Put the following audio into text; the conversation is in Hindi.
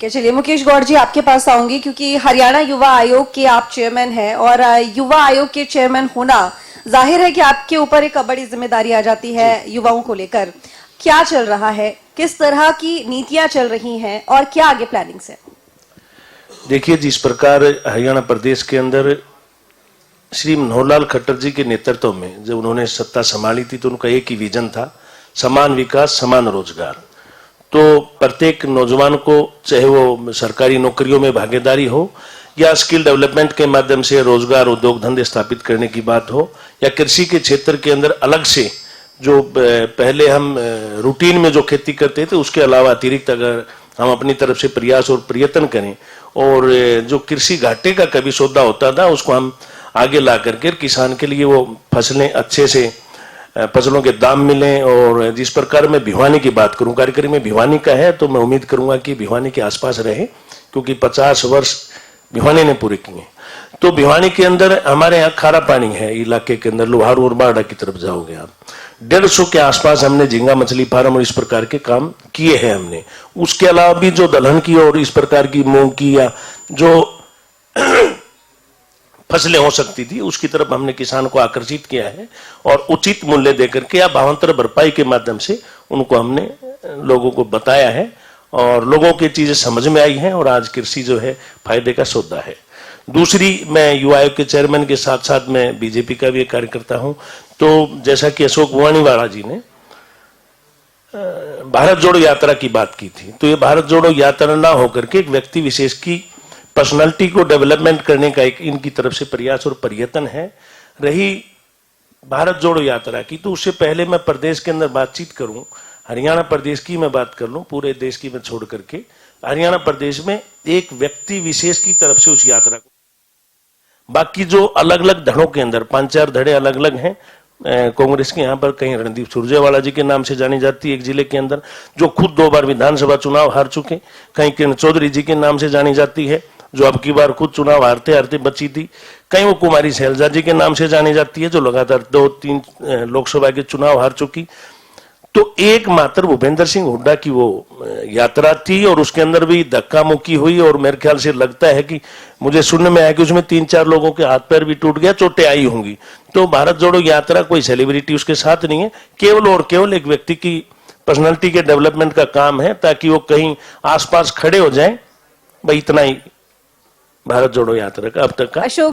चलिए मुकेश गौड़ जी आपके पास आऊंगी क्योंकि हरियाणा युवा आयोग के आप चेयरमैन हैं और युवा आयोग के चेयरमैन होना जाहिर है कि आपके ऊपर एक बड़ी जिम्मेदारी आ जाती है युवाओं को लेकर। क्या चल रहा है, किस तरह की नीतियां चल रही हैं और क्या आगे प्लानिंग्स है? देखिए, जिस प्रकार हरियाणा प्रदेश के अंदर श्री मनोहर लाल खट्टर जी के नेतृत्व में जब उन्होंने सत्ता संभाली थी तो उनका एक ही विजन था, समान विकास समान रोजगार। तो प्रत्येक नौजवान को, चाहे वो सरकारी नौकरियों में भागीदारी हो या स्किल डेवलपमेंट के माध्यम से रोजगार उद्योग धंधे स्थापित करने की बात हो या कृषि के क्षेत्र के अंदर अलग से जो पहले हम रूटीन में जो खेती करते थे उसके अलावा अतिरिक्त अगर हम अपनी तरफ से प्रयास और प्रयत्न करें और जो कृषि घाटे का कभी सौदा होता था उसको हम आगे ला करके किसान के लिए वो फसलें अच्छे से फसलों के दाम मिलें। और जिस प्रकार मैं भिवानी की बात करूं, कार्यक्रम में भिवानी का है तो मैं उम्मीद करूंगा कि भिवानी के आसपास रहे, क्योंकि 50 वर्ष भिवानी ने पूरे किए। तो भिवानी के अंदर हमारे यहाँ खारा पानी है इलाके के अंदर, लोहारू और बाड़ा की तरफ जाओगे आप, 150 के आसपास हमने झींगा मछली फार्म और इस प्रकार के काम किए हैं हमने। उसके अलावा भी जो दलहन की और इस प्रकार की मूंग की या जो फसलें हो सकती थी उसकी तरफ हमने किसान को आकर्षित किया है और उचित मूल्य देकर के या भावांतर भरपाई के माध्यम से उनको हमने लोगों को बताया है और लोगों की चीजें समझ में आई हैं और आज कृषि जो है फायदे का सौदा है। दूसरी, मैं युवा आयोग के चेयरमैन के साथ साथ मैं बीजेपी का भी एक कार्यकर्ता हूं। तो जैसा कि अशोक वाणीवाला जी ने भारत जोड़ो यात्रा की बात की थी, तो ये भारत जोड़ो यात्रा ना होकर के एक व्यक्ति विशेष की पर्सनालिटी को डेवलपमेंट करने का एक इनकी तरफ से प्रयास और प्रयत्न है। रही भारत जोड़ो यात्रा की, तो उससे पहले मैं प्रदेश के अंदर बातचीत करूं, हरियाणा प्रदेश की मैं बात कर लूं, पूरे देश की मैं छोड़ करके हरियाणा प्रदेश में एक व्यक्ति विशेष की तरफ से उस यात्रा को, बाकी जो अलग अलग धड़ों के अंदर 5-4 धड़े अलग अलग हैं। कांग्रेस के यहाँ पर कहीं रणदीप सुरजेवाला जी के नाम से जानी जाती है एक जिले के अंदर, जो खुद 2 बार विधानसभा चुनाव हार चुके, कहीं किरण चौधरी जी के नाम से जानी जाती है जो अब की बार खुद चुनाव हारते हारते बची थी, कहीं वो कुमारी शैलजा जी के नाम से जानी जाती है जो लगातार 2-3 लोकसभा के चुनाव हार चुकी। तो एक मात्र भूपेंद्र सिंह हुड्डा की वो यात्रा थी और उसके अंदर भी धक्का मुक्की हुई और मेरे ख्याल से लगता है कि मुझे सुनने में आया कि उसमें 3-4 लोगों के हाथ पैर भी टूट गया, चोटें आई होंगी। तो भारत जोड़ो यात्रा कोई सेलिब्रिटी उसके साथ नहीं है, केवल और केवल एक व्यक्ति की पर्सनालिटी के डेवलपमेंट का काम है ताकि वो कहीं आसपास खड़े हो जाएं। भाई इतना ही भारत जोड़ो यात्रा का अब तक का।